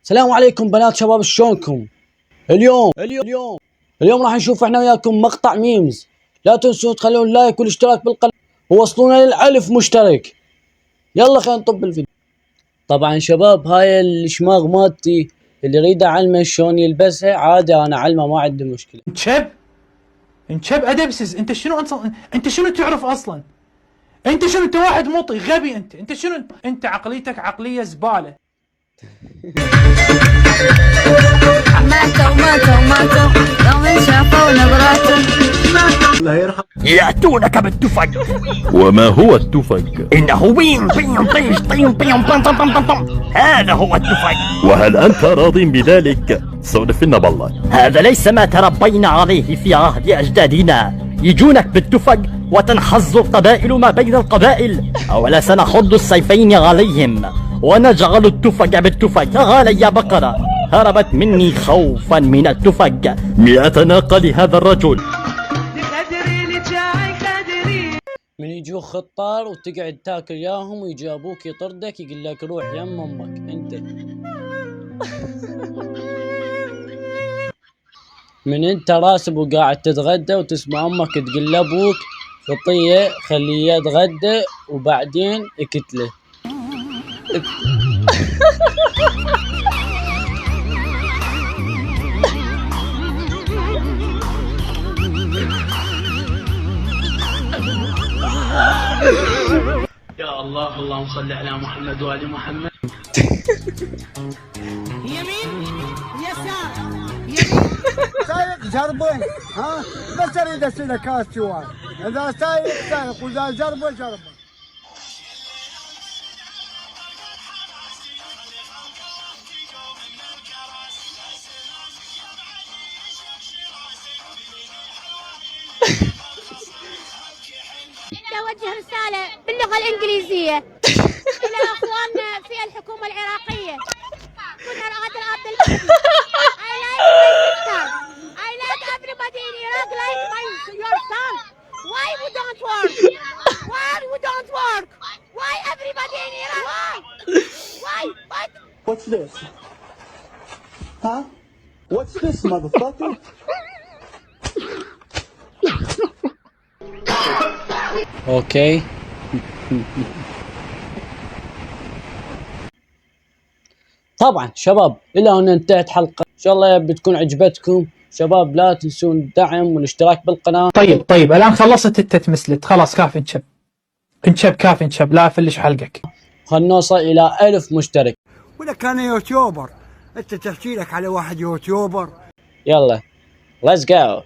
السلام عليكم بنات شباب، شلونكم؟ اليوم راح نشوف احنا وياكم مقطع ميمز. لا تنسوا تخلون لايك والاشتراك بالقناة ووصلونا للألف مشترك. يلا خلينا نطب الفيديو. طبعا شباب هاي الشماغ مالتي اللي يريد اعلمه شلون يلبسها عادي، انا اعلمه ما عندي مشكلة. انشب ادبسز. انت شنو اصلا؟ انت شنو تعرف اصلا؟ انت شنو؟ انت واحد مطي غبي. انت شنو؟ انت عقليتك عقلية زبالة. ماتوا يوم شافوا نظراته. الله يرحم. يأتونك بالتفج. وما هو التفج؟ إنه بيم بيم طيش طيم بيم طم طم طم طم. هذا هو التفج. وهل أنت راض بذلك؟ سولفنا بالله. هذا ليس ما تربينا عليه في عهد أجدادنا. يجونك بالتفج وتنحز القبائل ما بين القبائل، أولا سنخض السيفين عليهم ونجعل التفج بالتفج. تعال يا بقرة، هربت مني خوفا من التفج. 100 ناقة لهذا الرجل. من يجوك خطار وتقعد تاكل ياهم ويجي ابوك يطردك يقول لك روح يم امك انت. من انت راسب وقاعد تتغدى وتسمع امك تقول لابوك خطيه خليه يتغدى وبعدين اكتله. يا الله، اللهم صل على محمد وآل محمد. يمين يسار سايق جربه، ها بس اريد اسالك كاس سؤال. اذا سايق واذا جربه. أوجه رسالة باللغة الإنجليزية إلى أخواننا في الحكومة العراقية. كنا رغد الأب المهدي. I like my sister. I like everybody in Iraq like your son. Why you don't work? Why you don't work? Why everybody in Iraq? Why? What? What's this? Huh? What's this, motherfucker? اوكي. طبعا شباب الى هنا انتهت حلقة، ان شاء الله بتكون عجبتكم. شباب لا تنسون الدعم والاشتراك بالقناة. طيب الان خلصت التتمثلت، خلاص كافي انشب كافي انشب، لا افلش حلقك. خلنا نوصل الى 1000 مشترك. ولا كان يوتيوبر، انت تحكي لك على واحد يوتيوبر. يلا let's go.